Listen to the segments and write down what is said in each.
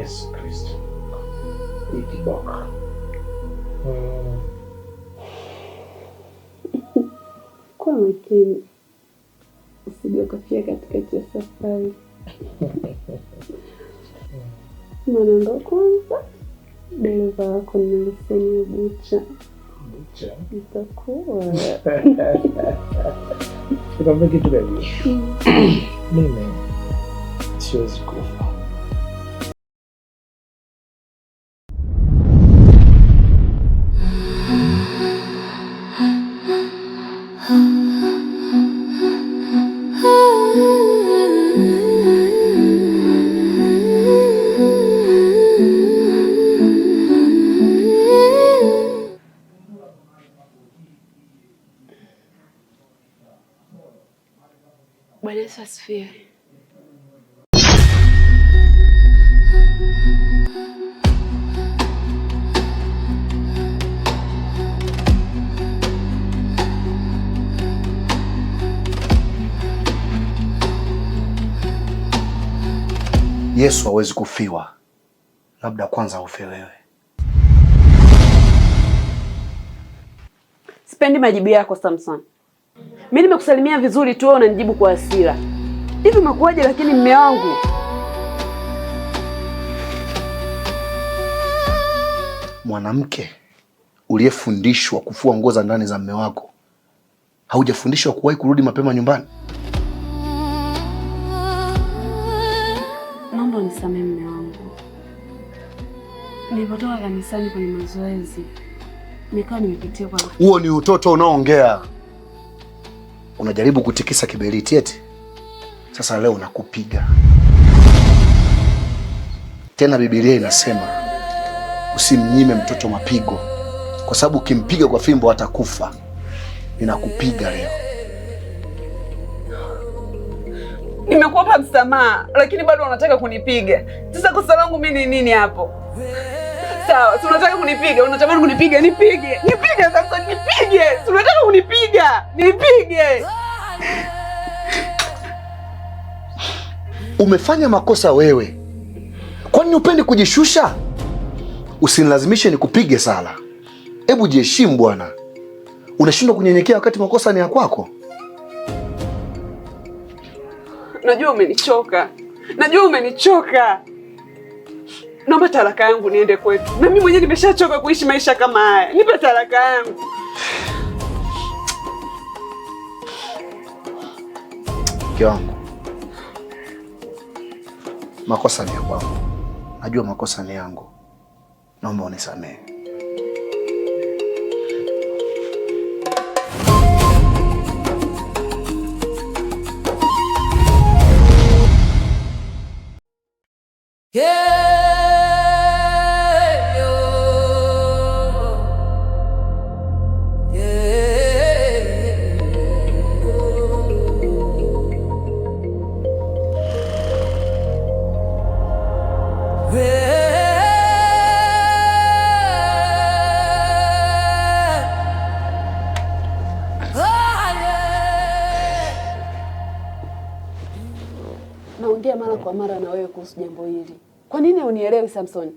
Yesu Kristo. Ikiboka. Kwa makini. Usije ukafia katikati ya safari. Maana ndo kwanza dereva wako ni leseni ya bucha. Bucha? Itakuwa. Nikwambie kitu gani? Mimi siwezi kufa. Bwana Yesu asifiwe. Yesu hawezi kufiwa. Labda kwanza ufe wewe. Sipendi majibu yako Samson. Mimi nimekusalimia vizuri tu, wewe unanijibu kwa hasira. Hivi umekuaje lakini mume wangu? Mwanamke uliyefundishwa kufua nguo za ndani za mume wako, haujafundishwa kuwahi kurudi mapema nyumbani? Naomba unisamehe mume wangu. Nilipotoka kanisani kwenye mazoezi, nikawa nimepitia kwa... Huo ni utoto unaoongea. Unajaribu kutikisa kiberiti eti. Sasa leo nakupiga. Tena Biblia inasema usimnyime mtoto mapigo, kwa sababu ukimpiga kwa fimbo atakufa. Ninakupiga leo. Nimekuomba msamaha, lakini bado unataka kunipiga. Sasa kosa langu mimi ni nini hapo? Sawa, si unataka kunipiga, unatamani kunipiga, nipige. Nipige sasa, nipige. Si unataka kunipiga, nipige. Umefanya makosa wewe. Kwani upendi kujishusha? Usinilazimishe nikupige Sala. Hebu jiheshimu bwana. Unashindwa kunyenyekea wakati makosa ni ya kwako. Najua umenichoka. Najua umenichoka. Naomba talaka yangu niende kwetu. Na mimi mwenyewe nimeshachoka kuishi maisha kama haya. Nipe talaka yangu. Mke wangu, makosa ni ya kwangu. Najua makosa ni yangu. Naomba unisamehe. Naongea mara kwa mara na wewe kuhusu jambo hili. Kwa nini unielewi Samson?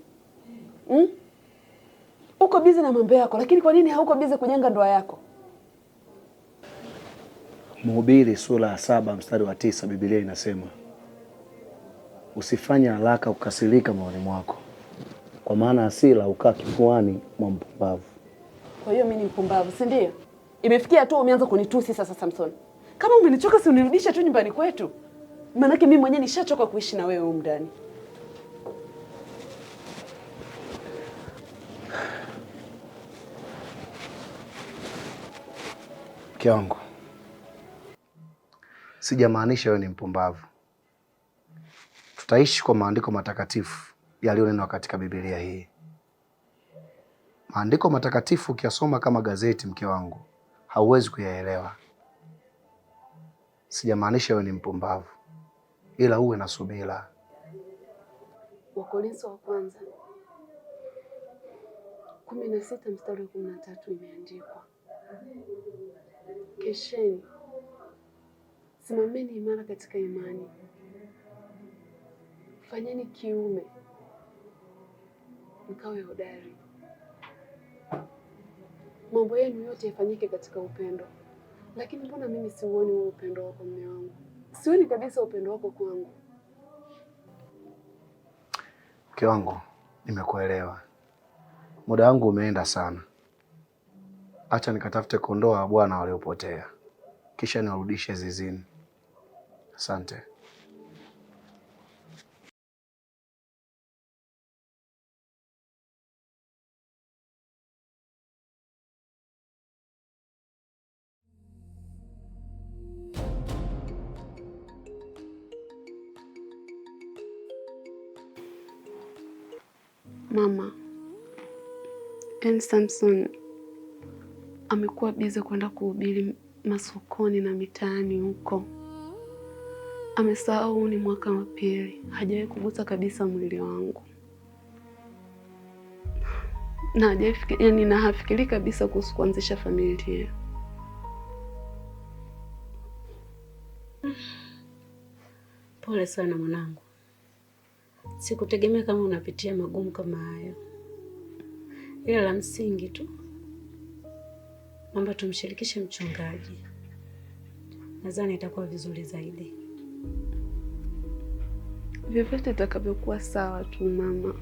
Uko busy na mambo yako, lakini kwa nini hauko busy kujenga ndoa yako? Mhubiri sura ya 7 mstari wa 9 Biblia inasema, usifanye haraka kukasirika moyoni mwako, kwa maana hasira hukaa kifuani mwa mpumbavu. Kwa hiyo mimi ni mpumbavu, si ndio? Imefikia tu umeanza kunitusi sasa Samson. Kama umenichoka si unirudishe tu nyumbani kwetu. Maana mimi mwenyewe nishachoka kuishi na wewe huko ndani. Mke wangu, sijamaanisha wewe ni mpumbavu. Tutaishi kwa maandiko matakatifu yaliyonenwa katika Biblia hii. Maandiko matakatifu ukiyasoma kama gazeti, mke wangu, hauwezi kuyaelewa. Sijamaanisha wewe ni mpumbavu, ila uwe na subira. Wakorintho wa kwanza 16 mstari wa 13 imeandikwa, kesheni, simameni imara katika imani, fanyeni kiume, mkawe hodari, mambo yenu yote yafanyike katika upendo. Lakini mbona mimi siuoni huo upendo wako mume wangu? Sioni kabisa upendo wako kwangu. Mke wangu, nimekuelewa. Muda wangu umeenda sana. Acha nikatafute kondoo wa bwana waliopotea, kisha niwarudishe zizini. Asante. Mama, Samson amekuwa bize kwenda kuhubiri masokoni na mitaani huko. Amesahau ni mwaka wa pili, hajawahi kugusa kabisa mwili wangu. Na hafikiri kabisa kuhusu kuanzisha familia. Pole sana mwanangu. Sikutegemea kama unapitia magumu kama hayo. Ila la msingi tu, naomba tumshirikishe mchungaji. Nadhani itakuwa vizuri zaidi. Vyovyote itakavyokuwa sawa tu mama.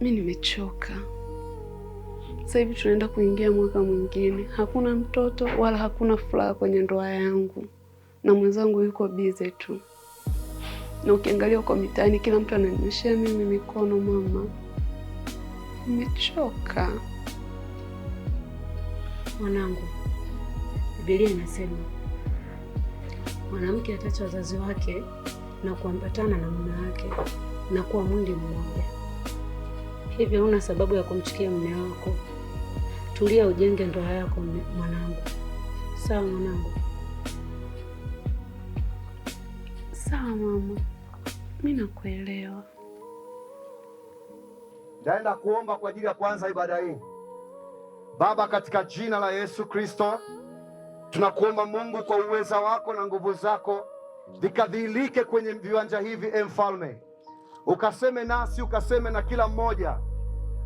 Mimi nimechoka. Sasa hivi tunaenda kuingia mwaka mwingine. Hakuna mtoto wala hakuna furaha kwenye ndoa yangu. Na mwenzangu yuko bize tu. Na ukiangalia uko mitaani kila mtu ananyoshia mimi mikono mama. Nimechoka. Mwanangu, Biblia inasema mwanamke ataacha wazazi wake na kuambatana na mume wake na kuwa mwili mmoja. Hivyo huna sababu ya kumchukia mume wako. Tulia, ujenge ndoa yako mwanangu. Sawa mwanangu? Sawa mama. Mimi nakuelewa. Naenda kuomba kwa ajili ya kuanza ibada hii. Baba, katika jina la Yesu Kristo, tunakuomba Mungu kwa uweza wako na nguvu zako vikadhihirike kwenye viwanja hivi, Mfalme. Ukaseme nasi, ukaseme na kila mmoja,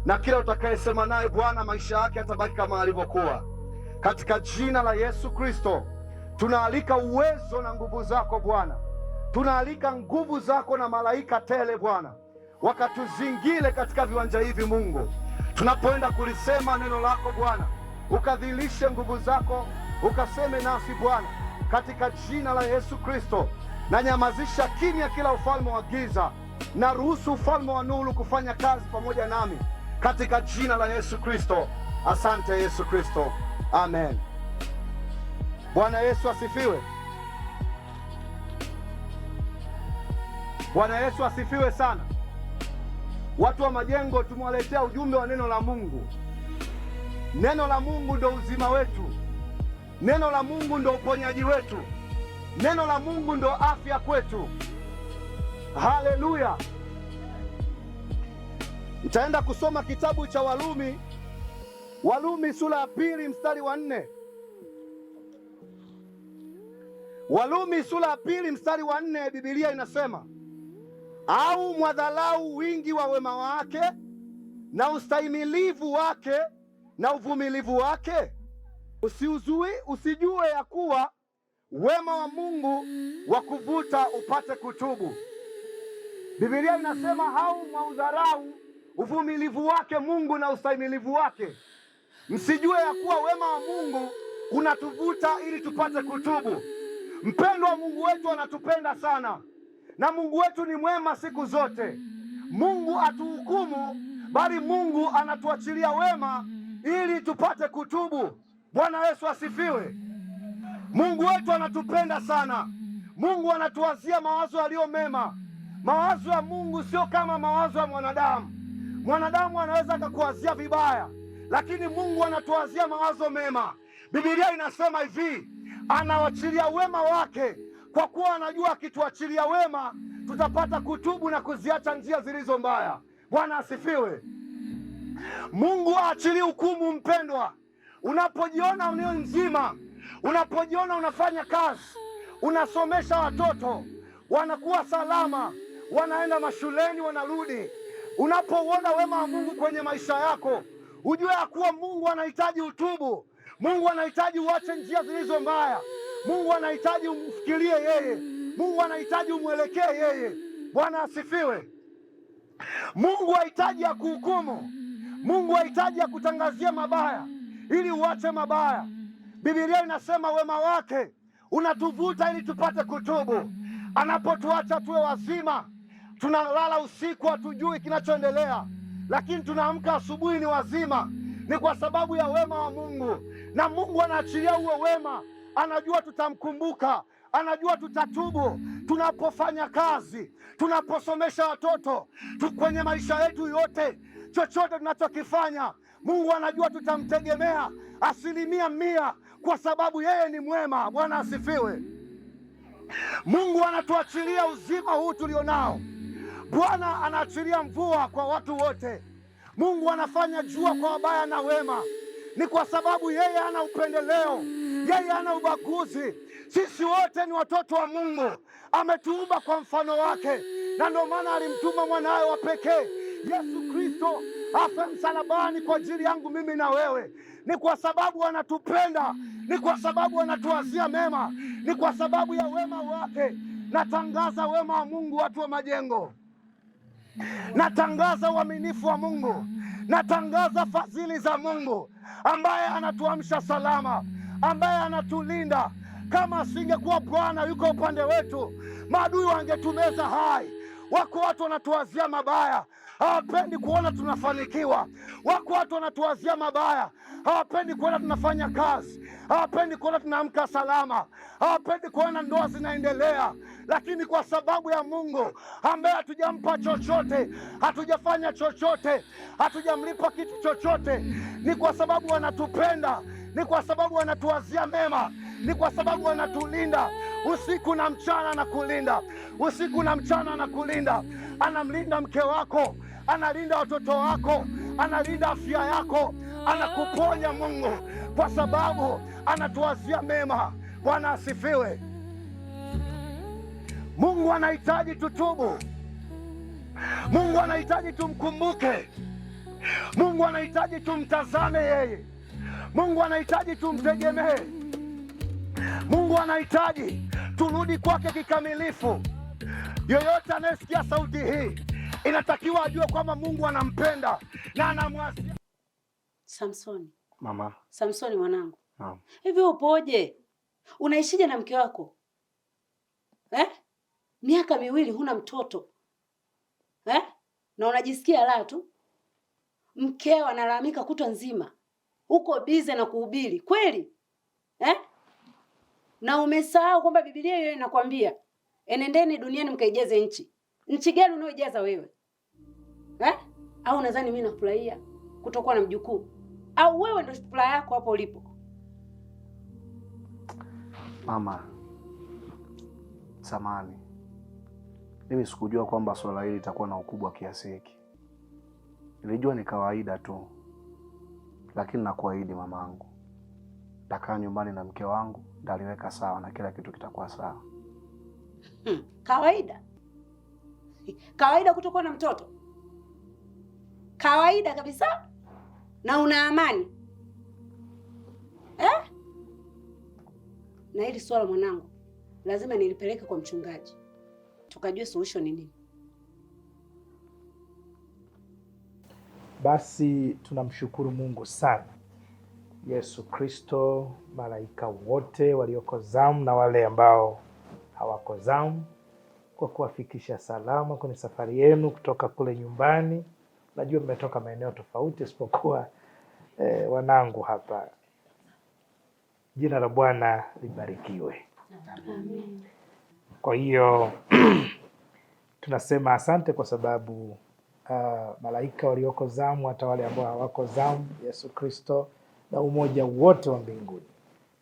na kila utakayesema naye Bwana, maisha yake yatabaki kama alivyokuwa. Katika jina la Yesu Kristo, tunaalika uwezo na nguvu zako Bwana. Tunaalika nguvu zako na malaika tele Bwana, wakatuzingile katika viwanja hivi Mungu. Tunapoenda kulisema neno lako Bwana, ukadhihirishe nguvu zako, ukaseme nasi Bwana, katika jina la Yesu Kristo. Na nyamazisha kimya kila ufalme wa giza, na ruhusu ufalme wa nuru kufanya kazi pamoja nami, katika jina la Yesu Kristo. Asante Yesu Kristo, amen. Bwana Yesu asifiwe. Bwana Yesu asifiwe sana. Watu wa Majengo, tumewaletea ujumbe wa neno la Mungu. Neno la Mungu ndo uzima wetu. Neno la Mungu ndo uponyaji wetu. Neno la Mungu ndo afya kwetu. Haleluya. Nitaenda kusoma kitabu cha Walumi sura ya 2 mstari wa 4. Walumi sura ya 2 mstari wa 4, Biblia inasema, au mwadhalau wingi wa wema wake na ustahimilivu wake na uvumilivu wake? Usijue ya kuwa wema wa Mungu wa kuvuta upate kutubu. Biblia inasema au mwaudharau uvumilivu wake Mungu na ustahimilivu wake. Msijue ya kuwa wema wa Mungu unatuvuta ili tupate kutubu. Mpendwa wa Mungu wetu anatupenda sana, na Mungu wetu ni mwema siku zote. Mungu atuhukumu, bali Mungu anatuachilia wema ili tupate kutubu. Bwana Yesu asifiwe. Mungu wetu anatupenda sana. Mungu anatuwazia mawazo yaliyo mema. Mawazo ya Mungu sio kama mawazo ya mwanadamu. Mwanadamu anaweza akakuwazia vibaya, lakini Mungu anatuwazia mawazo mema. Biblia inasema hivi, anawachilia wema wake, kwa kuwa anajua akituachilia wema tutapata kutubu na kuziacha njia zilizo mbaya. Bwana asifiwe. Mungu aachilie hukumu. Mpendwa, unapojiona unio mzima, unapojiona unafanya kazi, unasomesha watoto, wanakuwa salama, wanaenda mashuleni, wanarudi, Unapouona wema wa Mungu kwenye maisha yako, ujue ya kuwa Mungu anahitaji utubu. Mungu anahitaji uache njia zilizo mbaya. Mungu anahitaji umfikirie yeye. Mungu anahitaji umwelekee yeye. Bwana asifiwe. Mungu hahitaji ya kuhukumu. Mungu hahitaji ya kutangazia mabaya ili uache mabaya. Biblia inasema wema wake unatuvuta ili tupate kutubu. Anapotuacha tuwe wazima, tunalala usiku hatujui kinachoendelea, lakini tunaamka asubuhi ni wazima, ni kwa sababu ya wema wa Mungu. Na Mungu anaachilia huo wema, anajua tutamkumbuka, anajua tutatubu. Tunapofanya kazi, tunaposomesha watoto, kwenye maisha yetu yote, chochote tunachokifanya, Mungu anajua tutamtegemea 100%, kwa sababu yeye ni mwema. Bwana asifiwe. Mungu anatuachilia uzima huu tulionao. Bwana anaachilia mvua kwa watu wote. Mungu anafanya jua kwa wabaya na wema. Ni kwa sababu yeye hana upendeleo, yeye hana ubaguzi. Sisi wote ni watoto wa Mungu, ametuumba kwa mfano wake, na ndio maana alimtuma mwanawe wa pekee Yesu Kristo afe msalabani kwa ajili yangu mimi na wewe. Ni kwa sababu anatupenda, ni kwa sababu anatuwazia mema, ni kwa sababu ya wema wake. Natangaza wema wa Mungu, watu wa Majengo. Natangaza uaminifu wa Mungu, natangaza fadhili za Mungu ambaye anatuamsha salama, ambaye anatulinda. Kama asingekuwa Bwana yuko upande wetu, maadui wangetumeza hai. Wako watu wanatuwazia mabaya, hawapendi kuona tunafanikiwa. Wako watu wanatuwazia mabaya, hawapendi kuona tunafanya kazi, hawapendi kuona tunaamka salama, hawapendi kuona ndoa zinaendelea. Lakini kwa sababu ya Mungu ambaye hatujampa chochote, hatujafanya chochote, hatujamlipa kitu chochote, ni kwa sababu anatupenda, ni kwa sababu anatuwazia mema, ni kwa sababu anatulinda usiku na mchana. Anakulinda usiku na mchana, anakulinda. Anamlinda mke wako, analinda watoto wako, analinda afya yako, anakuponya Mungu, kwa sababu anatuwazia mema. Bwana asifiwe. Mungu anahitaji tutubu. Mungu anahitaji tumkumbuke. Mungu anahitaji tumtazame yeye. Mungu anahitaji tumtegemee. Mungu anahitaji turudi kwake kikamilifu. Yoyote anayesikia sauti hii inatakiwa ajue kwamba Mungu anampenda na anamwazia. Samsoni. Mama. Samsoni mwanangu. Naam. Hivi upoje? Unaishije na mke wako? Miaka 2 huna mtoto. Na unajisikia raha tu. Mkeo analalamika kutwa nzima. Uko bize na kuhubiri. Kweli? Na umesahau kwamba Biblia hiyo inakwambia enendeni duniani mkaijaze nchi. Nchi gani unayoijaza wewe? Au nadhani mimi nafurahia kutokuwa na mjukuu? Au wewe ndio furaha yako hapo ulipo? Mama, samahani. Mimi sikujua kwamba swala hili litakuwa na ukubwa kiasi hiki. Nilijua ni kawaida tu. Lakini nakuahidi mamangu, nitakaa nyumbani na mke wangu, ndaliweka sawa na kila kitu kitakuwa sawa. Kawaida? Kawaida kutokuwa na mtoto? Kawaida kabisa? Na una amani? Na hili swala mwanangu, lazima nilipeleke kwa mchungaji, tukajue solution ni nini. Basi tunamshukuru Mungu sana, Yesu Kristo, malaika wote walioko zamu na wale ambao hawako zamu, kwa kuwafikisha salama kwenye safari yenu kutoka kule nyumbani. Najua mmetoka maeneo tofauti isipokuwa wanangu hapa. Jina la Bwana libarikiwe. Amen. Kwa hiyo tunasema asante kwa sababu malaika walioko zamu, hata wale ambao hawako zamu, Yesu Kristo na umoja wote wa mbinguni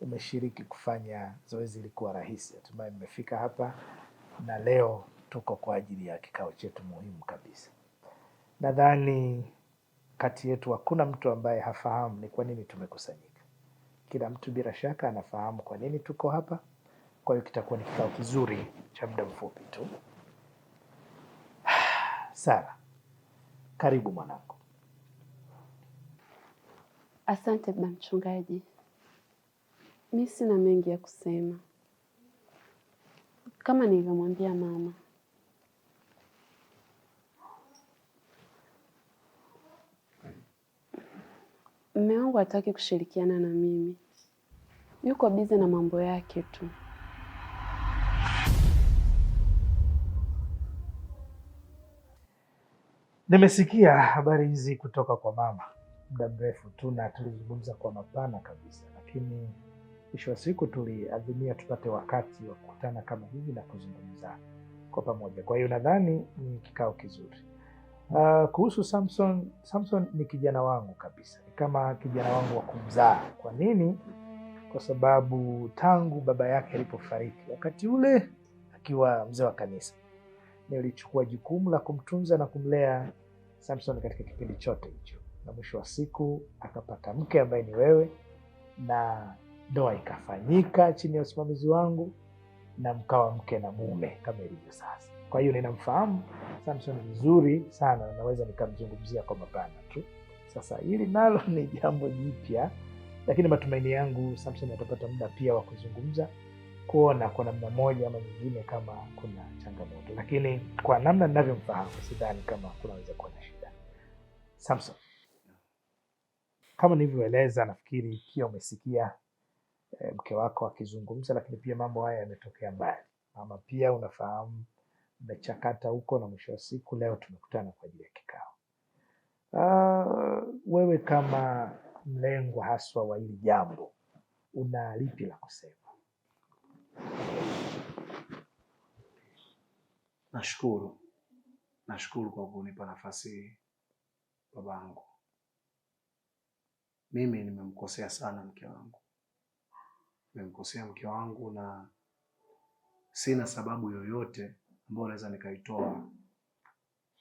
umeshiriki kufanya zoezi likuwa rahisi. Hatimaye mmefika hapa na leo tuko kwa ajili ya kikao chetu muhimu kabisa. Nadhani kati yetu hakuna mtu ambaye hafahamu ni kwa nini tumekusanyika. Kila mtu bila shaka anafahamu kwa nini tuko hapa. Kwa hiyo kitakuwa ni kikao kizuri cha muda mfupi tu. Sara, Karibu mwanangu. Asante baba mchungaji. Mimi sina mengi ya kusema. Kama nilivyomwambia mama, mume wangu hataki kushirikiana na mimi. Yuko bize na mambo yake tu. Nimesikia habari hizi kutoka kwa mama muda mrefu tu na tulizungumza kwa mapana kabisa, lakini mwisho wa siku tuliazimia tupate wakati wa kukutana kama hivi na kuzungumza kwa pamoja. Kwa hiyo nadhani ni kikao kizuri. Kuhusu Samson ni kijana wangu kabisa, ni kama kijana wangu wa kumzaa. Kwa nini? Kwa sababu tangu baba yake alipofariki wakati ule akiwa mzee wa kanisa, nilichukua jukumu la kumtunza na kumlea Samson katika kipindi chote hicho, na mwisho wa siku akapata mke ambaye ni wewe, na ndoa ikafanyika chini ya usimamizi wangu na mkawa mke na mume kama ilivyo sasa. Kwa hiyo ninamfahamu Samson vizuri sana na naweza nikamzungumzia kwa mapana tu. Sasa hili nalo ni jambo jipya, lakini matumaini yangu Samson atapata muda pia wa kuzungumza, kuona kwa namna moja ama nyingine kama kuna changamoto, lakini kwa namna ninavyomfahamu sidhani kama kunaweza kuwa na shida. Samson, kama nilivyoeleza, nafikiri pia umesikia mke wako akizungumza, lakini pia mambo haya yametokea mbali. Mama pia unafahamu mmechakata huko, na mwisho wa siku leo tumekutana kwa ajili ya kikao. Wewe kama mlengwa haswa wa hili jambo, una lipi la kusema? Nashukuru kwa kunipa nafasi hii babangu. Mimi nimemkosea sana mke wangu. Nimemkosea mke wangu na sina sababu yoyote ambayo naweza nikaitoa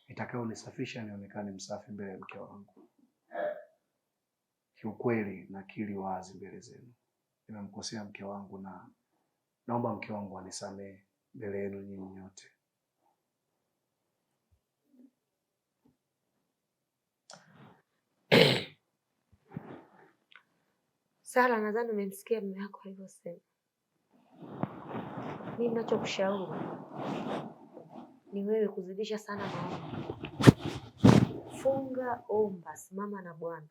itakayonisafisha nionekane msafi mbele ya mke wangu. Kiukweli nakiri wazi mbele zenu, nimemkosea mke wangu na naomba mke wangu anisamehe mbele yenu nyinyi nyote. Sara, nadhani umemsikia mume wako alivyosema. Mimi ninachokushauri ni wewe kuzidisha sana maombi. Funga, omba, simama na Bwana.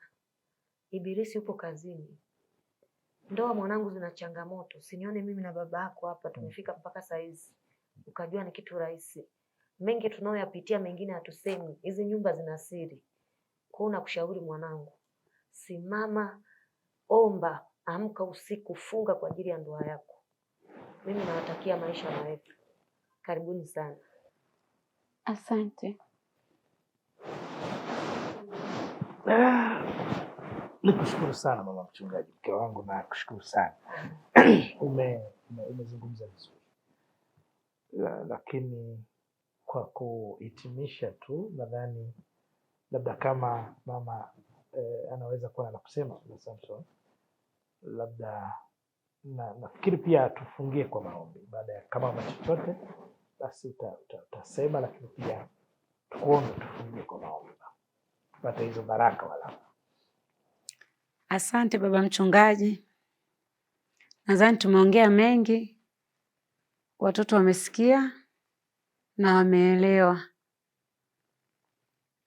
Ibilisi yupo kazini. Ndoa mwanangu zina changamoto. Usinione mimi na baba yako hapa tumefika mpaka saa hizi ukajua ni kitu rahisi. Mengi tunayoyapitia, mengine hatusemi. Hizi nyumba zina siri. Kwa hiyo nakushauri mwanangu, simama, omba, amka usiku, funga kwa ajili ya ndoa yako. Mimi nawatakia maisha marefu. Karibuni sana. Asante. Nikushukuru sana mama mchungaji, mke wangu, na kushukuru sana. Umezungumza vizuri, lakini kwa kuhitimisha tu, nadhani labda kama mama anaweza kuwa na kusema na Samson, labda nafikiri pia tufungie kwa maombi. Baada ya kama una chochote basi utasema, lakini pia tukuombe tufungie kwa maombi tupate hizo baraka wala. Asante baba mchungaji. Nadhani tumeongea mengi, watoto wamesikia na wameelewa.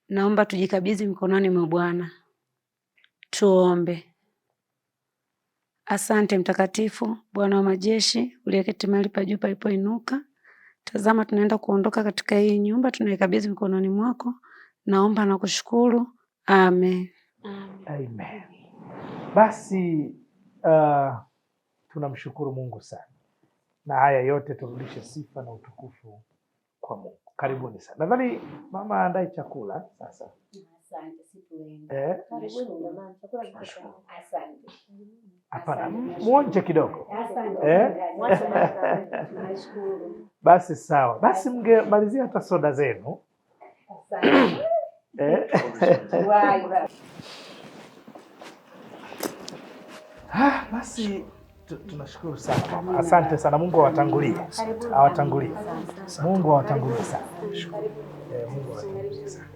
Naomba tujikabidhi mikononi mwa Bwana. Tuombe. Asante mtakatifu, Bwana wa majeshi, uliyeketi mahali pa juu palipoinuka. Tazama tunaenda kuondoka katika hii nyumba, tunaikabidhi mikononi mwako. Naomba na kushukuru. Amen. Amen. Basi tunamshukuru Mungu sana, na haya yote turudishe sifa na utukufu kwa Mungu. Karibuni sana. Nadhani mama andae chakula sasa. Asante, situenda. Karibuni jamani, chakula kiko tayari. Asante. Hapana, muonje kidogo. Asante. Tunashukuru. Basi sawa. Basi mngemalizia hata soda zenu. Asante. Basi Tunashukuru sana mama. Asante sana. Mungu awatangulie. Awatangulie. Mungu awatangulie sana. Mungu awatangulie sana.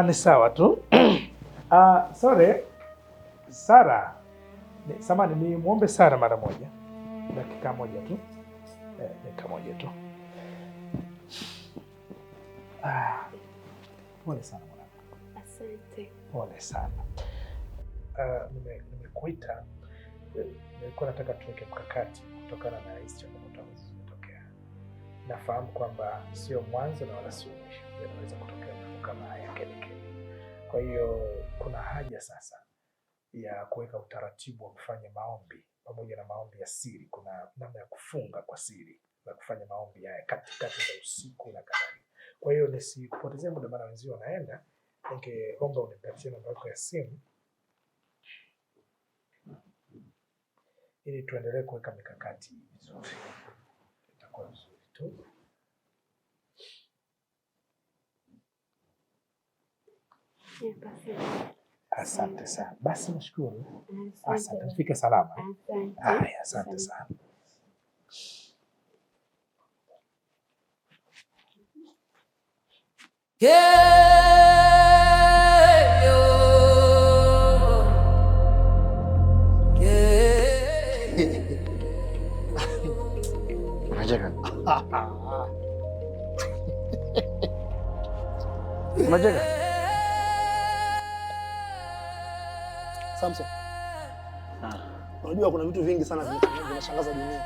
Ni sawa tu. Sorry. Sara. Samahani, ni muombe Sara mara moja. Dakika moja tu. Dakika moja tu. Pole sana mwanangu. Asante. Pole sana. Nimekuita, nilikuwa nataka tuweke mkakati kutokana na hizi changamoto ambazo zimetokea. Nafahamu kwamba sio mwanzo na wala sio mwisho, yanaweza kutokea mambo kama haya kelekele. Kwa hiyo kuna haja sasa ya kuweka utaratibu wa kufanya maombi pamoja na maombi ya siri. Kuna namna ya kufunga kwa siri na kufanya maombi haya katikati za usiku na kadhalika. Kwa hiyo nisipotezee muda, maana wenzio wanaenda, ningeomba unipatie namba yako ya simu ili tuendelee kuweka mikakati vizuri. Itakuwa vizuri tu. Asante sana. Basi nashukuru. Asante. Mfike salama. Haya, asante sana. Unacheka? Unacheka? Samson. Unajua kuna vitu vingi sana vinashangaza dunia.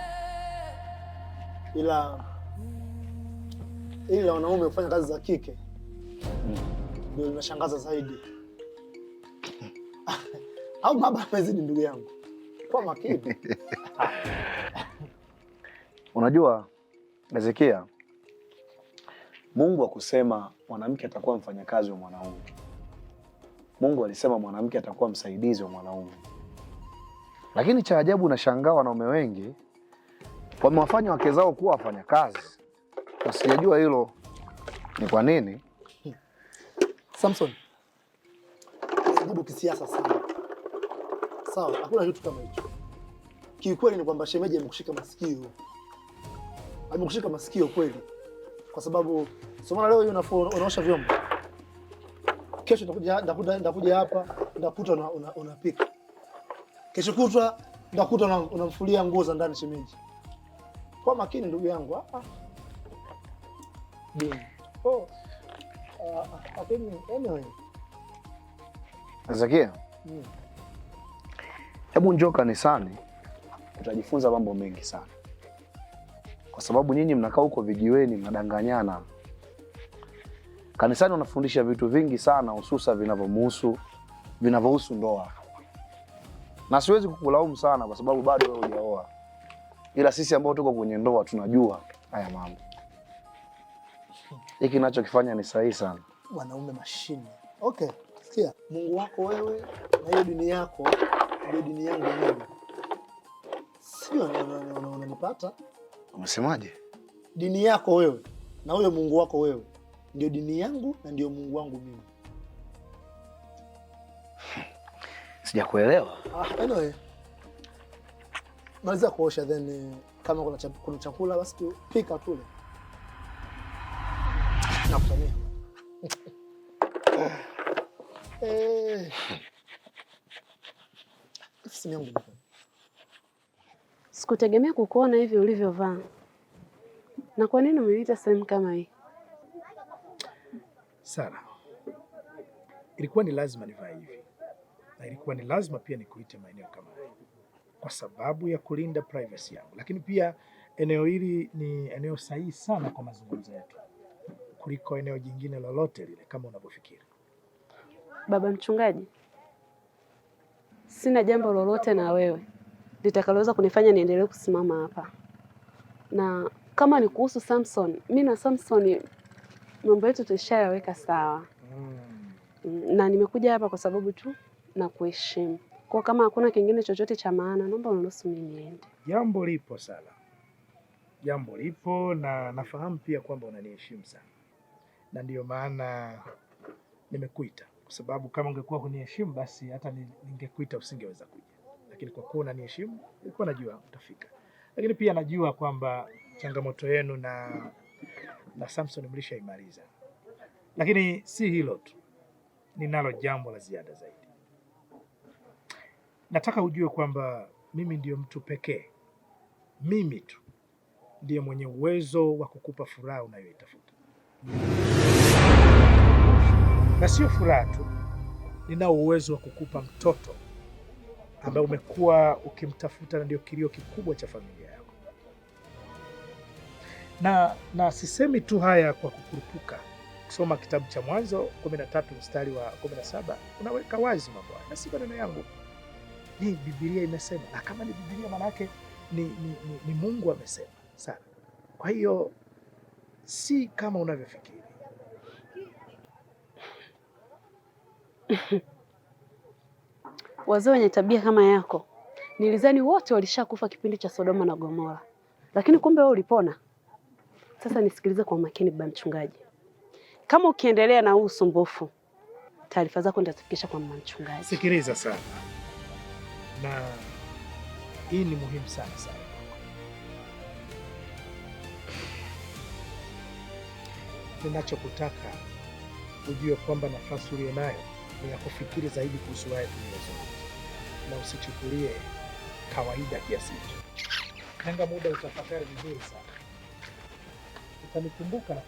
Ila wanaume kufanya kazi za kike ndio linashangaza zaidi. Au baba amezidi ndugu yangu. Kwa makini. Unajua Hezekia, Mungu hakusema mwanamke atakuwa mfanyakazi wa mwanaume. Mungu alisema mwanamke atakuwa msaidizi wa mwanaume. Lakini cha ajabu, nashangaa wanaume wengi wamewafanya wake zao kuwa wafanyakazi. Usijajua hilo ni kwa nini? Samson, usijibu kisiasa sana. Sawa, hakuna kitu kama hicho. Kiukweli ni kwamba shemeji amekushika masikio. Amekushika masikio kweli. Kwa sababu somana leo hiyo unaosha vyombo. Kesho ndakuja hapa, ndakuta unapika. Kesho kutwa ndakuta unamfulia nguo za ndani shemeji. Kwa makini ndugu yangu hapa. Anyway. Hezekia. Hebu njoo kanisani, utajifunza mambo mengi sana. Kwa sababu nyinyi mnakaa huko vijiweni mnadanganyana. Kanisani unafundisha vitu vingi sana, hususa vinavyohusu ndoa. Na siwezi kukulaumu sana kwa sababu bado wewe hujaoa. Ila sisi ambao tuko kwenye ndoa tunajua haya mambo. Hiki ninachokifanya ni sahihi sana. Wanaume mashine. Okay, sikia. Mungu wako wewe na hiyo dini yako ndio dini yangu mimi. Sio unanipata? Umesemaje? Dini yako wewe na huyo Mungu wako wewe ndio dini yangu na ndio Mungu wangu mimi. Sijakuelewa. Anyway. Maliza kuosha then kama kuna chakula basi pika tule. Nakusamia. Sikutegemea kukuona hivi ulivyovaa. Na kwa nini umeita sehemu kama hii? Sara, ilikuwa ni lazima nivae hivi. Na ilikuwa ni lazima pia nikuite maeneo kama haya kwa sababu ya kulinda privacy yangu. Lakini pia eneo hili ni eneo sahihi sana kwa mazungumzo yetu kuliko eneo jingine lolote lile kama unavyofikiri. Baba mchungaji, sina jambo lolote na wewe litakaloweza kunifanya niendelee kusimama hapa. Na kama ni kuhusu Samson, mimi na Samson mambo yetu tulishayaweka sawa. Na nimekuja hapa kwa sababu tu na kuheshimu. Kwa kama hakuna kingine chochote cha maana, naomba uniruhusu mimi niende. Jambo lipo Sala. Jambo lipo na nafahamu pia kwamba unaniheshimu sana. Na ndiyo maana nimekuita. Kwa sababu kama ungekuwa kuniheshimu basi hata ningekuita usingeweza kuja. lakini kwa kuwa unaniheshimu nilikuwa najua utafika. Lakini pia najua kwamba changamoto yenu na Samson mlishaimaliza. Lakini si hilo tu, ninalo jambo la ziada zaidi. Nataka ujue kwamba mimi ndiyo mtu pekee, mimi tu ndiye mwenye uwezo wa kukupa furaha unayoitafuta. Na sio furaha tu, ninao uwezo wa kukupa mtoto ambaye umekuwa ukimtafuta na ndio kilio kikubwa cha familia yako. Na sisemi tu haya kwa kukurupuka. Kusoma kitabu cha Mwanzo 13 mstari wa 17 unaweka wazi mambo haya. Na si maneno yangu, ni Biblia imesema, na kama ni Biblia maana yake ni Mungu amesema sana. Kwa hiyo si kama unavyofikiri. Wazee wenye tabia kama yako nilizani wote walishakufa kipindi cha Sodoma na Gomora, lakini kumbe wewe ulipona. Sasa nisikilize kwa makini baba mchungaji, kama ukiendelea na huu usumbufu, taarifa zako nitazifikisha kwa mama mchungaji. Sikiliza sana, na hii ni muhimu sana. Ninachokutaka ujue kwamba nafasi uliyo nayo ni ya kufikiri zaidi kuhusu haya tuliyozungumza, na usichukulie kawaida kiasi hicho. Tenga muda utafakari vizuri sana, utanikumbuka na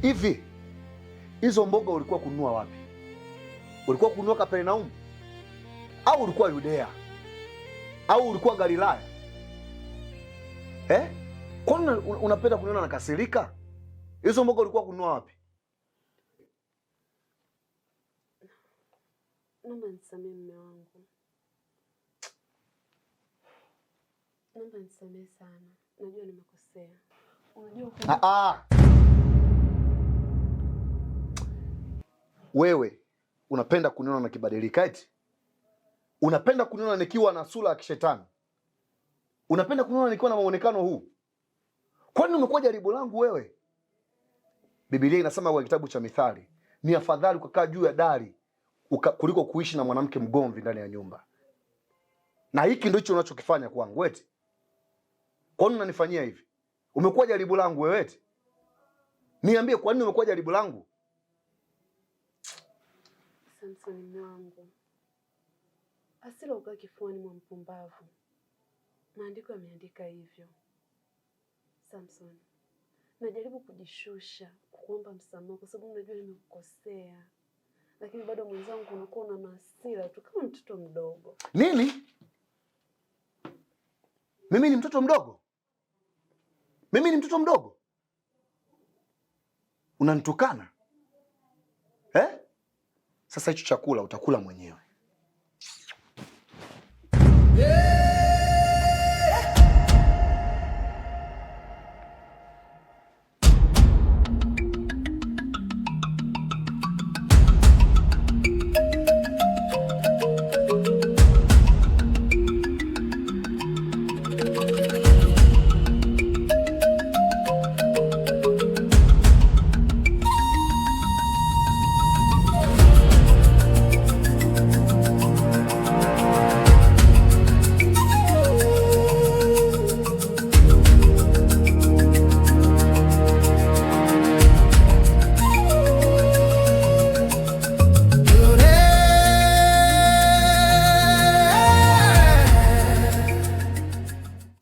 hivi. Hizo mboga ulikuwa kununua wapi? Ulikuwa kununua Kapernaumu? Au ulikuwa Yudea? Au ulikuwa Galilaya? Kwani unapenda kuniona nakasirika? Hizo mboga ulikuwa kununua wapi? Naomba nisamehe mume wangu. Naomba nisamehe sana. Najua nimekosea. Unajua wewe unapenda kuniona nikibadilika eti? Unapenda kuniona nikiwa na sura ya kishetani? Unapenda kuniona nikiwa na muonekano huu? Kwani umekuwa jaribu langu wewe? Biblia inasema kwa kitabu cha Mithali, ni afadhali kukaa juu ya dari kuliko kuishi na mwanamke mgomvi ndani ya nyumba. Na hiki ndicho unachokifanya kwangu eti? Kwani unanifanyia hivi? Umekuwa jaribu langu wewe eti? Niambie, kwa nini umekuwa jaribu langu? Samson mume wangu, asila ukaa kifuani mwa mpumbavu. Maandiko yameandika hivyo. Samson, najaribu kujishusha, kukuomba msamaha kwa sababu najua nimekukosea. Lakini bado mwenzangu unakuwa una hasira tu kama mtoto mdogo. Nini? Mimi ni mtoto mdogo? Mimi ni mtoto mdogo? Unanitukana? Sasa hicho chakula utakula mwenyewe.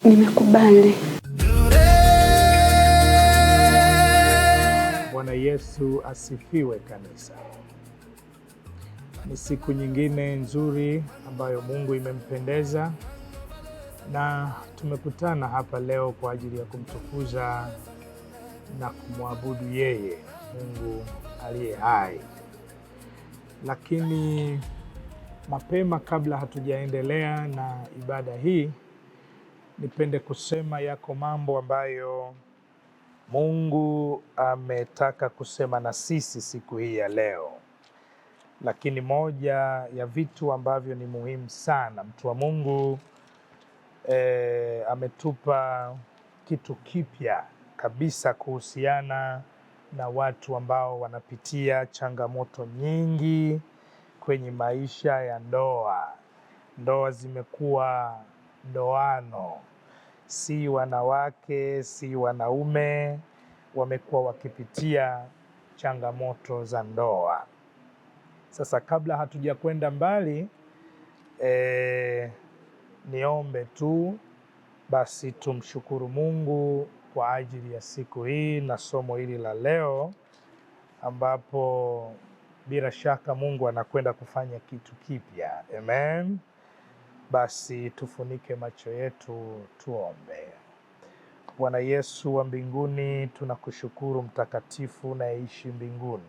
Nimekubali. Bwana Yesu asifiwe kanisa. Ni siku nyingine nzuri ambayo Mungu imempendeza, na tumekutana hapa leo kwa ajili ya kumtukuza na kumwabudu yeye, Mungu aliye hai. Lakini mapema kabla hatujaendelea na ibada hii, nipende kusema yako mambo ambayo Mungu ametaka kusema na sisi siku hii ya leo. Lakini moja ya vitu ambavyo ni muhimu sana, mtu wa Mungu ametupa kitu kipya kabisa kuhusiana na watu ambao wanapitia changamoto nyingi kwenye maisha ya ndoa. Ndoa zimekuwa ndoano, si wanawake si wanaume wamekuwa wakipitia changamoto za ndoa. Sasa kabla hatuja kwenda mbali, niombe tu basi tumshukuru Mungu kwa ajili ya siku hii na somo hili la leo, ambapo bila shaka Mungu anakwenda kufanya kitu kipya. Amen. Basi tufunike macho yetu tuombe. Bwana Yesu wa mbinguni, tunakushukuru mtakatifu na yeishi mbinguni.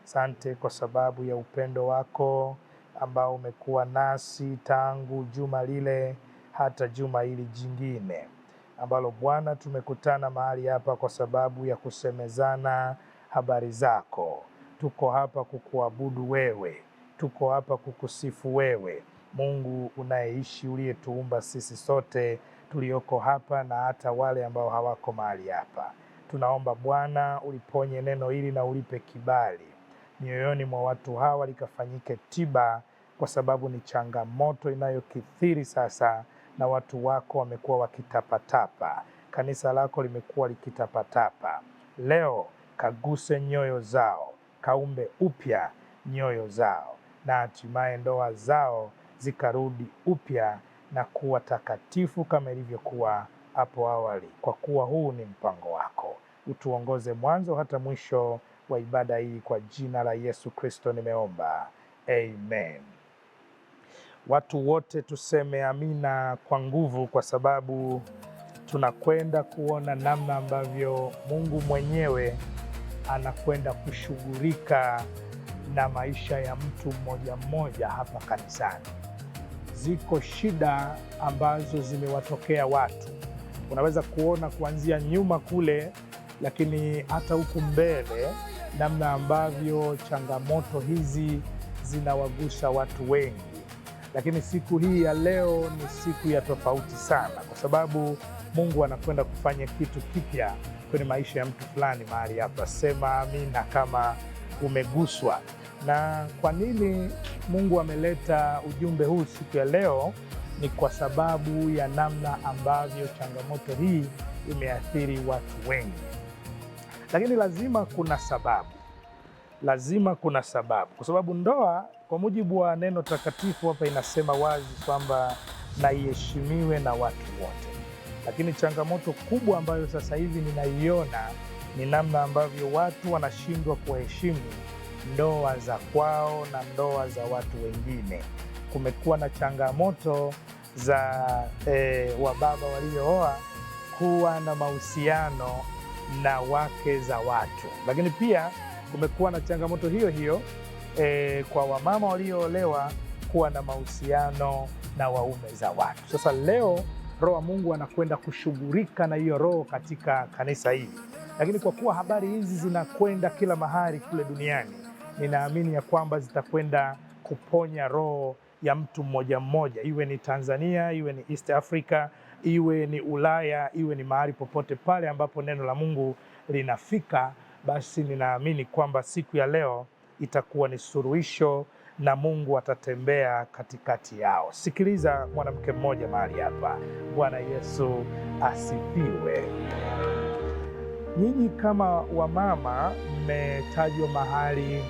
Asante kwa sababu ya upendo wako ambao umekuwa nasi tangu juma lile hata juma hili jingine, ambalo Bwana tumekutana mahali hapa kwa sababu ya kusemezana habari zako. Tuko hapa kukuabudu wewe, tuko hapa kukusifu wewe, Mungu unayeishi, uliyetuumba sisi sote tulioko hapa na hata wale ambao hawako mahali hapa. Tunaomba Bwana uliponye neno hili na ulipe kibali mioyoni mwa watu hawa, likafanyike tiba, kwa sababu ni changamoto inayokithiri sasa, na watu wako wamekuwa wakitapatapa. Kanisa lako limekuwa likitapatapa. Leo kaguse nyoyo zao, kaumbe upya nyoyo zao, na hatimaye ndoa zao zikarudi upya na kuwa takatifu kama ilivyokuwa hapo awali, kwa kuwa huu ni mpango wako. Utuongoze mwanzo hata mwisho wa ibada hii, kwa jina la Yesu Kristo nimeomba, amen. Watu wote tuseme amina kwa nguvu, kwa sababu tunakwenda kuona namna ambavyo Mungu mwenyewe anakwenda kushughulika na maisha ya mtu mmoja mmoja hapa kanisani. Ziko shida ambazo zimewatokea watu, unaweza kuona kuanzia nyuma kule, lakini hata huku mbele, namna ambavyo changamoto hizi zinawagusa watu wengi. Lakini siku hii ya leo ni siku ya tofauti sana, kwa sababu Mungu anakwenda kufanya kitu kipya kwenye maisha ya mtu fulani mahali hapa. Sema amina kama umeguswa. Na kwa nini Mungu ameleta ujumbe huu siku ya leo? Ni kwa sababu ya namna ambavyo changamoto hii imeathiri watu wengi. Lakini lazima kuna sababu, kwa sababu ndoa, kwa mujibu wa neno takatifu hapa, inasema wazi kwamba na iheshimiwe na watu wote. Lakini changamoto kubwa ambayo sasa hivi ninaiona ni namna ambavyo watu wanashindwa kuheshimu ndoa za kwao na ndoa za watu wengine. Kumekuwa na changamoto za wababa waliooa kuwa na mahusiano na wake za watu, lakini pia kumekuwa na changamoto hiyo hiyo kwa wamama walioolewa kuwa na mahusiano na waume za watu. Sasa leo Roho wa Mungu anakwenda kushughulika na hiyo roho katika kanisa hili, lakini kwa kuwa habari hizi zinakwenda kila mahali kule duniani, ninaamini ya kwamba zitakwenda kuponya roho ya mtu mmoja mmoja, iwe ni Tanzania, iwe ni East Africa, iwe ni Ulaya, iwe ni mahali popote pale ambapo neno la Mungu linafika. Basi ninaamini kwamba siku ya leo itakuwa ni suluhisho na Mungu atatembea katikati yao. Sikiliza mwanamke mmoja mahali hapa. Bwana Yesu asifiwe. Nyinyi kama wamama mmetajwa mahali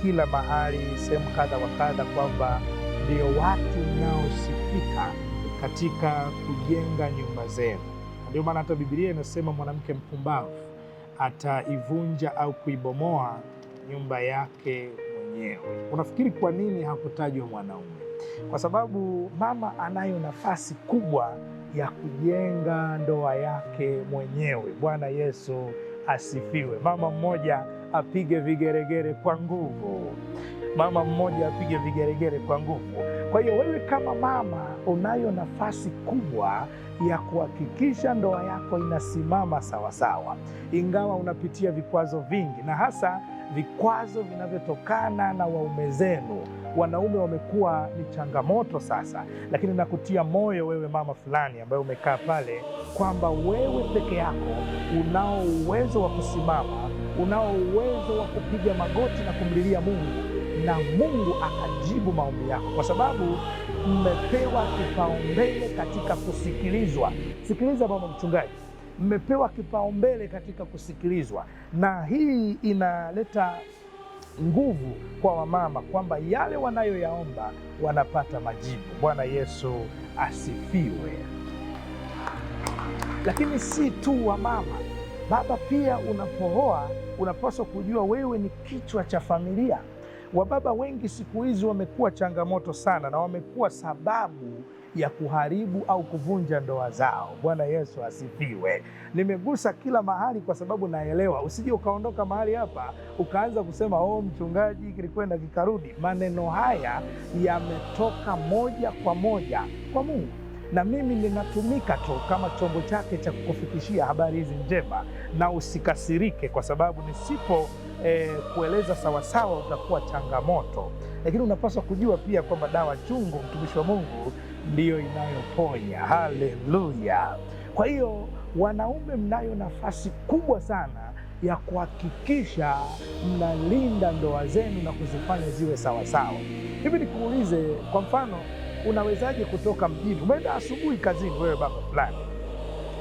kila mahali, sehemu kadha wa kadha, kwamba ndio watu mnaosifika katika kujenga nyumba zenu. Ndio maana hata Biblia inasema mwanamke mpumbavu ataivunja au kuibomoa nyumba yake mwenyewe. Unafikiri kwa nini hakutajwa mwanaume? Kwa sababu mama anayo nafasi kubwa ya kujenga ndoa yake mwenyewe. Bwana Yesu asifiwe. Mama mmoja apige vigeregere kwa nguvu. mama mmoja apige vigeregere kwa nguvu. Kwa hiyo wewe kama mama unayo nafasi kubwa ya kuhakikisha ndoa yako inasimama sawasawa, ingawa unapitia vikwazo vingi, na hasa vikwazo vinavyotokana na waume zenu. Wanaume wamekuwa ni changamoto sasa, lakini nakutia moyo wewe mama fulani ambaye umekaa pale, kwamba wewe peke yako unao uwezo wa kusimama, unao uwezo wa kupiga magoti na kumlilia Mungu, na Mungu akajibu maombi yako, kwa sababu mmepewa kipaumbele katika kusikilizwa. Sikiliza mama mchungaji, mmepewa kipaumbele katika kusikilizwa, na hii inaleta nguvu kwa wamama kwamba yale wanayoyaomba wanapata majibu. Bwana Yesu asifiwe. Lakini si tu wamama, baba pia unapooa unapaswa kujua wewe ni kichwa cha familia. Wababa wengi siku hizi wamekuwa changamoto sana, na wamekuwa sababu ya kuharibu au kuvunja ndoa zao. Bwana Yesu asifiwe. Nimegusa kila mahali kwa sababu naelewa, usije ukaondoka mahali hapa ukaanza kusema mchungaji kilikwenda kikarudi. Maneno haya yametoka moja kwa moja kwa Mungu, na mimi ninatumika tu kama chombo chake cha kukufikishia habari hizi njema, na usikasirike kwa sababu nisipo kueleza sawasawa utakuwa changamoto. Lakini unapaswa kujua pia kwamba dawa chungu, mtumishi wa Mungu, ndiyo inayoponya. Haleluya! Kwa hiyo wanaume, mnayo nafasi kubwa sana ya kuhakikisha mnalinda ndoa zenu na kuzifanya ziwe sawasawa. Hivi nikuulize, kwa mfano, unawezaje kutoka mjini, umeenda asubuhi kazini, wewe baba fulani,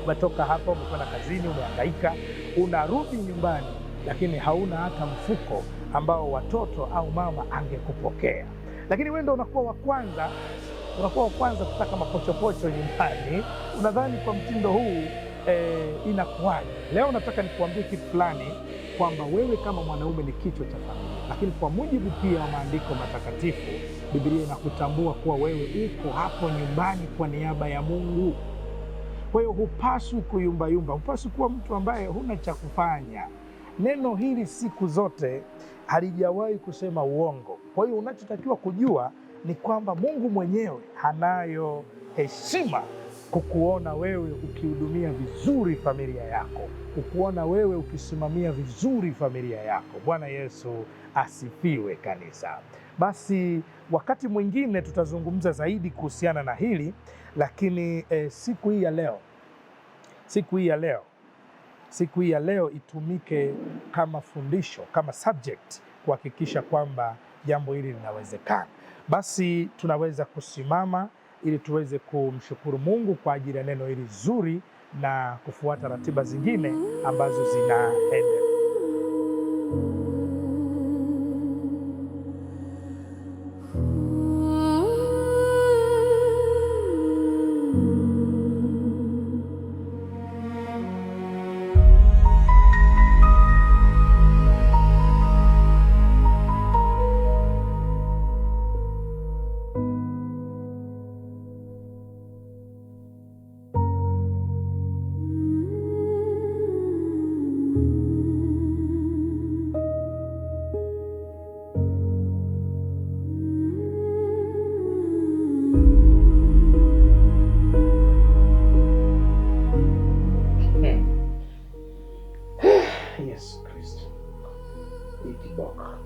umetoka hapa, umekwenda kazini, umehangaika, unarudi nyumbani, lakini hauna hata mfuko ambao watoto au mama angekupokea, lakini wewe ndio unakuwa wa kwanza kutaka mapochopocho nyumbani. Unadhani kwa mtindo huu inakuwaje? Leo nataka nikuambie kitu fulani, kwamba wewe kama mwanaume ni kichwa cha familia, lakini kwa mujibu pia wa maandiko matakatifu, Biblia inakutambua kuwa wewe uko hapo nyumbani kwa niaba ya Mungu. Kwa hiyo hupaswi kuyumbayumba, hupaswi kuwa mtu ambaye huna cha kufanya. Neno hili siku zote halijawahi kusema uongo. Kwa hiyo unachotakiwa kujua ni kwamba Mungu mwenyewe anayo heshima kukuona wewe ukihudumia vizuri familia yako, kukuona wewe ukisimamia vizuri familia yako. Bwana Yesu asifiwe, kanisa. Basi wakati mwingine tutazungumza zaidi kuhusiana na hili, lakini siku hii ya leo itumike kama fundisho, kama subject, kuhakikisha kwamba jambo hili linawezekana. Basi tunaweza kusimama ili tuweze kumshukuru Mungu kwa ajili ya neno hili zuri na kufuata ratiba zingine ambazo zinaendelea. Yesu Kristo, ikiboka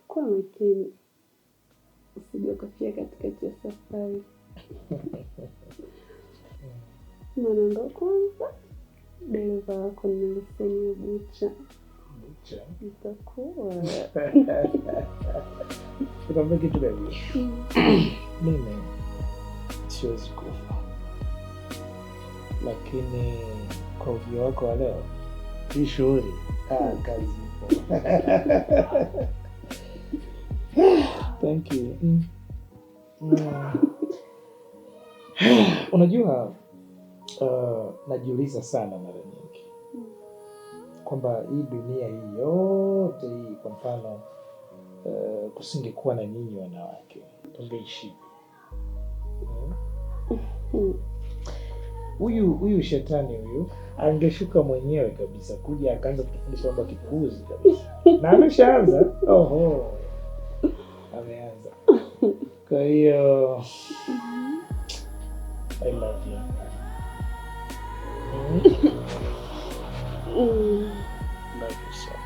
kwa makini, usije ukafia katikati ya safari. Maana ndo kwanza dereva wako ni leseni ya bucha. Itakuwa nikwambia kitu gani? Mimi siwezi kufa, lakini kwa ujio wako wa leo, hii shughuli kazi ipo. Thank you. Unajua, najiuliza sana mara nyingi kwamba hii dunia hii yote hii, kwa mfano, kusingekuwa na nyinyi wanawake, tungeishi. Huyu shetani huyu angeshuka mwenyewe kabisa kuja akaanza kutufundisha mambo kipuuzi kabisa. Na ameshaanza. Oho. Ameanza. Kwa hiyo I love you. Love you so much.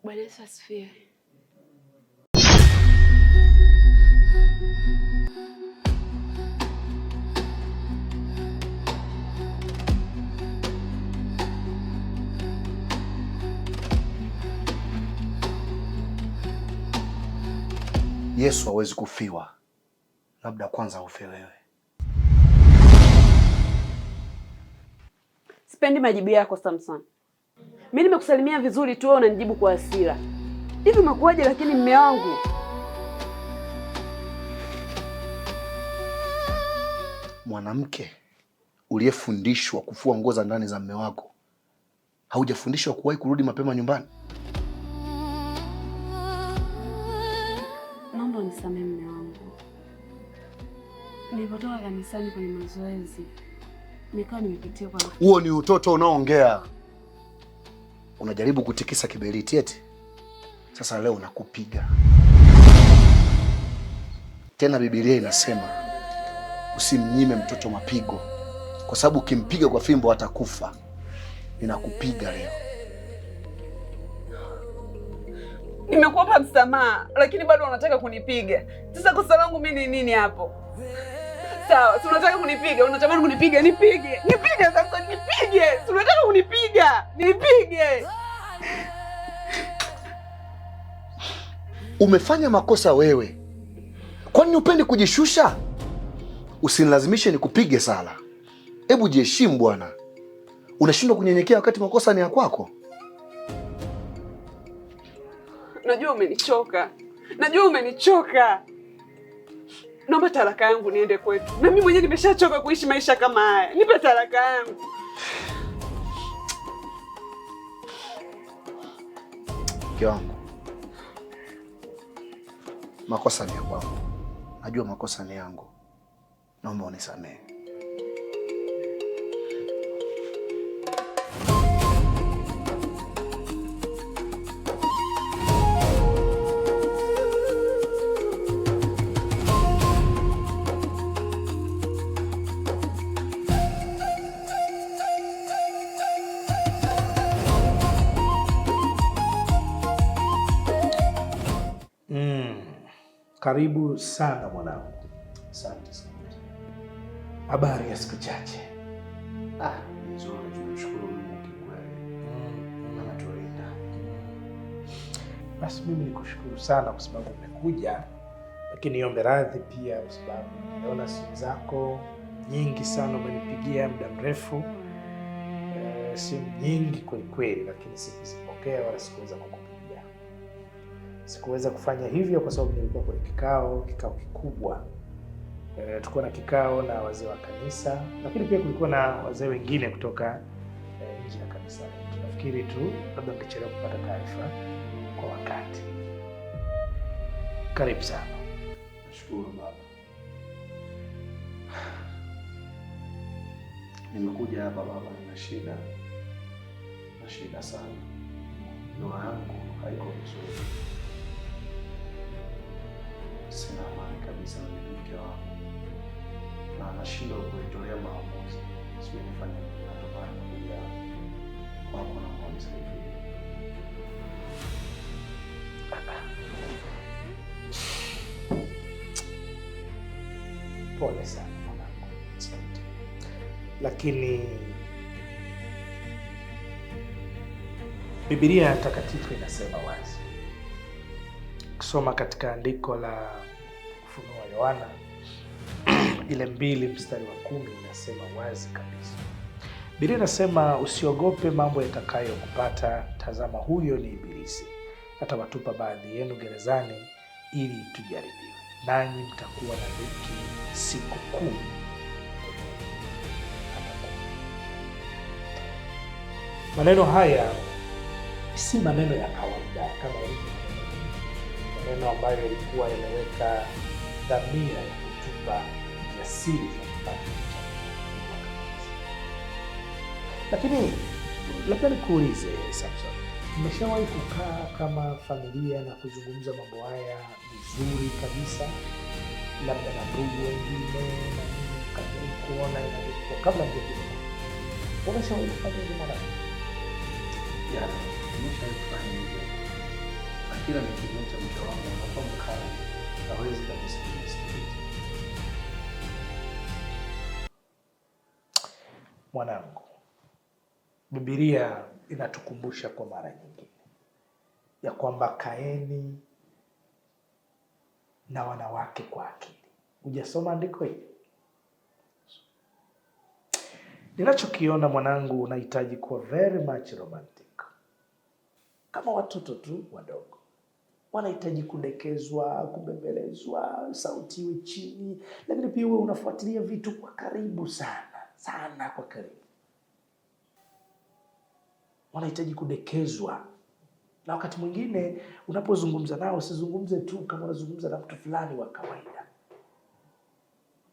Bwana Yesu asifiwe. Yesu hawezi kufiwa, labda kwanza ufelewe. Sipendi majibu yako Samson. Mimi nimekusalimia vizuri tu, wewe unanijibu kwa hasira. Hivi umekuwaje lakini mume wangu? Mwanamke uliyefundishwa kufua nguo za ndani za mume wako, haujafundishwa kuwahi kurudi mapema nyumbani? Naomba unisamehe mume wangu. Nilipotoka kanisani kwenye mazoezi, nikawa nimepitia kwa... Huo ni utoto unaoongea. Unajaribu kutikisa kiberiti eti. Sasa leo nakupiga. Tena Biblia inasema usimnyime mtoto mapigo, kwa sababu ukimpiga kwa fimbo atakufa. Ninakupiga leo. Nimekuomba msamaha, lakini bado unataka kunipiga. Sasa kosa langu mimi ni nini hapo? Sawa, si unataka kunipiga, unatamani kunipiga, nipige. Nipige sasa, nipige. Si unataka kunipiga, nipige. Umefanya makosa wewe. Kwani upendi kujishusha? Usinilazimishe nikupige Sala. Hebu jiheshimu bwana. Unashindwa kunyenyekea wakati makosa ni ya kwako. Najua umenichoka. Najua umenichoka. Naomba talaka yangu niende kwetu. Na mimi mwenyewe nimeshachoka kuishi maisha kama haya. Nipe talaka yangu. Mke wangu, makosa ni ya kwangu. Najua makosa ni yangu. Naomba unisamehe. Karibu sana mwanangu. Asante sana. Habari ya siku chache? Nzuri, tunamshukuru Mungu kikweli. Anatulinda. Basi mimi nikushukuru sana kwa sababu umekuja, lakini niombe radhi pia kwa sababu nimeona simu zako nyingi sana umenipigia muda mrefu. Simu nyingi kweli, lakini sikuzipokea wala sikuweza kukupigia. Sikuweza kufanya hivyo kwa sababu nilikuwa kwenye kikao kikubwa. Tulikuwa na kikao na wazee wa kanisa, lakini pia kulikuwa na wazee wengine kutoka nje ya kanisa. nafikiri tu labda ungechelewa kupata taarifa kwa wakati. Karibu sana. Nashukuru baba. Nimekuja hapa baba, nina shida sana. Ndoa yangu haiko vizuri, sina amani kabisa na mke wangu na nashindwa kuitolea maamuzi. Sijui nifanye nini. Natokana na kuja kwako na kunisaidia. Pole sana mwanangu, lakini Biblia takatifu inasema wazi, kusoma katika andiko la Ufunuo wa Yohana ile 2:10 inasema wazi kabisa. Biblia inasema usiogope mambo yatakayokupata, tazama huyo ni Ibilisi, atawatupa baadhi yenu gerezani ili tujaribiwe, nanyi mtakuwa na dhiki siku 10. Maneno haya si maneno ya kawaida kama ilivyo, maneno ambayo yalikuwa yameweka dhamira ya kutupa jasiri za kupata. Lakini labda nikuulize Samson, umeshawahi kukaa kama familia na kuzungumza mambo haya vizuri kabisa, labda na ndugu wengine na kujaribu kuona inavyokuwa kabla mjadiliano? Umeshawahi kufanya hivyo mara? Nimeshawahi kufanya hivyo. Na kila nikimwita mke wangu anakuwa mkali, hawezi kabisa kunisikiliza. Mwanangu, Biblia inatukumbusha kwa mara nyingine ya kwamba kaeni na wanawake kwa akili. Hujasoma andiko hili? Ninachokiona mwanangu, unahitaji kuwa very much romantic. Kama watoto tu wadogo wanahitaji kudekezwa, kubembelezwa, sauti iwe chini, lakini pia uwe unafuatilia vitu kwa karibu sana kwa karibu. Wanahitaji kudekezwa, na wakati mwingine unapozungumza nao usizungumze tu kama unazungumza na mtu fulani wa kawaida.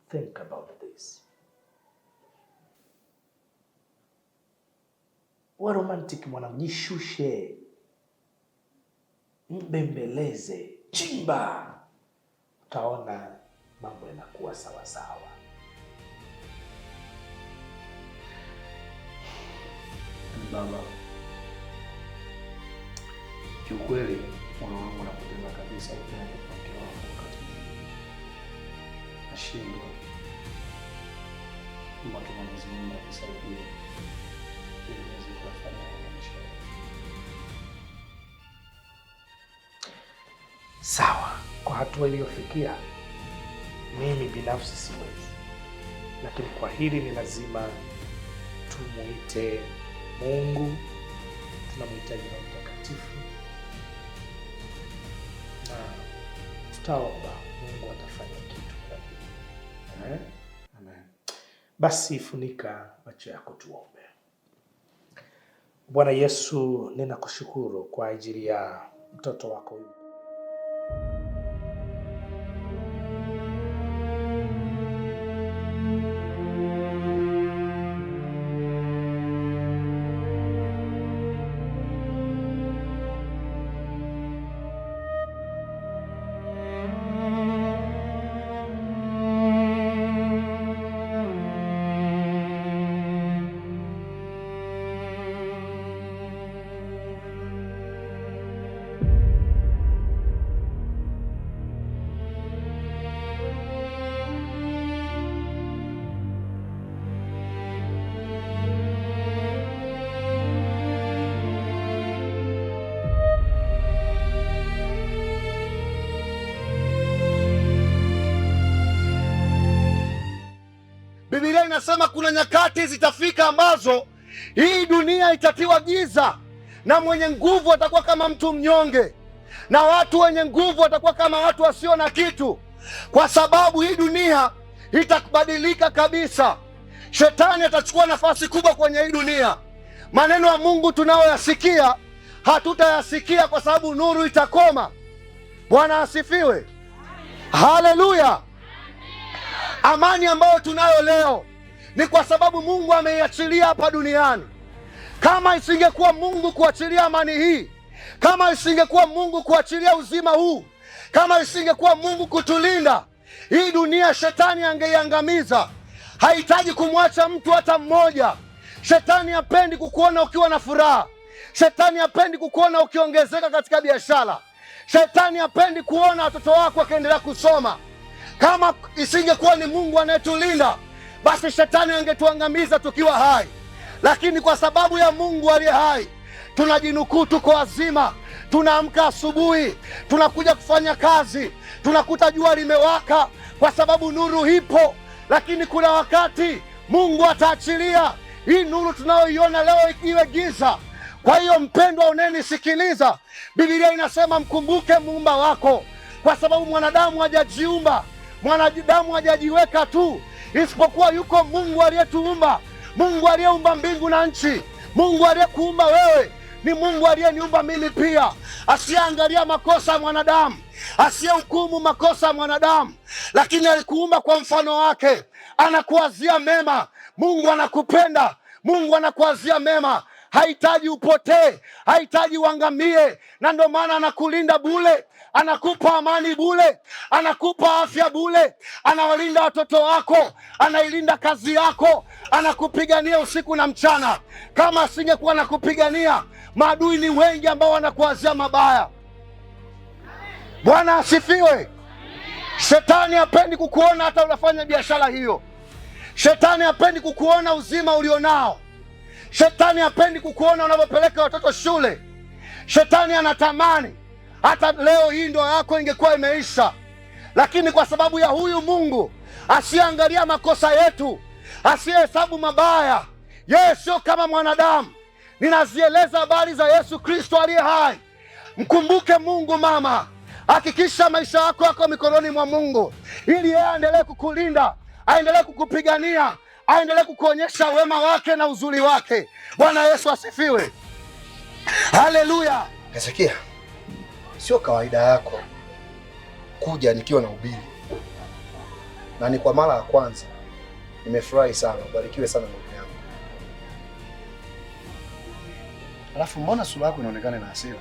Think about this. Wa romantic mwanangu, jishushe, mbembeleze, chimba, utaona mambo yanakuwa sawa sawa. Baba, kiukweli moyo wangu unapoteza kabisa upendo kwa mke wangu. Wakati mwingine nashindwa kama tu Mwenyezi Mungu atusaidie ili niweze kufanya maisha sawa. Kwa hatua iliyofikia, mimi binafsi siwezi, lakini kwa hili ni lazima tumuite Mungu, tunamhitaji Roho Mtakatifu, na tutaomba Mungu atafanya kitu kwa hili. Amen. Basi funika macho yako tuombe. Bwana Yesu, ninakushukuru kwa ajili ya mtoto wako huyu. Biblia inasema kuna nyakati zitafika ambazo hii dunia itatiwa giza, na mwenye nguvu atakuwa kama mtu mnyonge, na watu wenye nguvu watakuwa kama watu wasio na kitu, kwa sababu hii dunia itabadilika kabisa. Shetani atachukua nafasi kubwa kwenye hii dunia. Maneno ya Mungu tunayoyasikia hatutayasikia kwa sababu nuru itakoma. Bwana asifiwe. Haleluya. Amani ambayo tunayo leo ni kwa sababu Mungu ameiachilia hapa duniani. Kama isingekuwa Mungu kuachilia amani hii, kama isingekuwa Mungu kuachilia uzima huu, kama isingekuwa Mungu kutulinda, hii dunia shetani angeiangamiza. Hahitaji kumwacha mtu hata mmoja. Shetani hapendi kukuona ukiwa na furaha. Shetani hapendi kukuona ukiongezeka katika biashara. Shetani hapendi kuona watoto wako wakiendelea kusoma. Kama isingekuwa ni Mungu anayetulinda, basi shetani angetuangamiza tukiwa hai. Lakini kwa sababu ya Mungu aliye hai, tunajinukuu tuko wazima. Tunaamka asubuhi, tunakuja kufanya kazi, tunakuta jua limewaka kwa sababu nuru ipo. Lakini kuna wakati Mungu ataachilia hii nuru tunayoiona leo iwe giza. Kwa hiyo mpendwa unayenisikiliza, Biblia inasema mkumbuke muumba wako, kwa sababu mwanadamu hajajiumba, mwanadamu hajajiweka tu, isipokuwa yuko Mungu aliyetuumba. Mungu aliyeumba mbingu na nchi, Mungu aliyekuumba wewe ni Mungu aliyeniumba mimi pia, asiyeangalia makosa ya mwanadamu, asiyehukumu makosa ya mwanadamu, lakini alikuumba kwa mfano wake. Anakuwazia mema. Mungu anakupenda, Mungu anakuwazia mema. Hahitaji upotee, hahitaji uangamie, na ndio maana anakulinda bure, anakupa amani bure, anakupa afya bure, anawalinda watoto wako, anailinda kazi yako, anakupigania usiku na mchana. Kama asingekuwa anakupigania, maadui ni wengi ambao wanakuwazia mabaya. Bwana asifiwe. Shetani hapendi kukuona hata unafanya biashara hiyo. Shetani hapendi kukuona uzima ulionao. Shetani hapendi kukuona unavyopeleka watoto shule. Shetani anatamani hata leo hii ndoa yako ingekuwa imeisha, lakini kwa sababu ya huyu Mungu asiangalia makosa yetu, asiyehesabu mabaya, yeye sio kama mwanadamu. Ninazieleza habari za Yesu Kristo aliye hai. Mkumbuke Mungu mama, hakikisha maisha yako yako mikononi mwa Mungu, ili yeye aendelee kukulinda, aendelee kukupigania, aendelee kukuonyesha wema wake na uzuri wake. Bwana Yesu asifiwe. Haleluya. Hezekia, sio kawaida yako kuja nikiwa na ubiri, na ni kwa mara ya kwanza. Nimefurahi sana, ubarikiwe sana ndugu yangu. Alafu mbona sura yako inaonekana na hasira?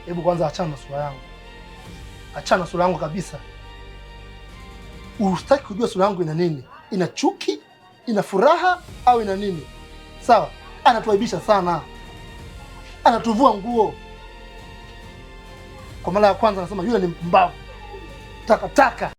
Hebu kwanza achana na sura yangu, achana na sura yangu kabisa. Usitaki kujua sura yangu ina nini, ina chuki, ina furaha au ina nini? Sawa, anatuaibisha sana, anatuvua nguo. Kwa mara ya kwanza anasema yule ni mpumbavu, takataka.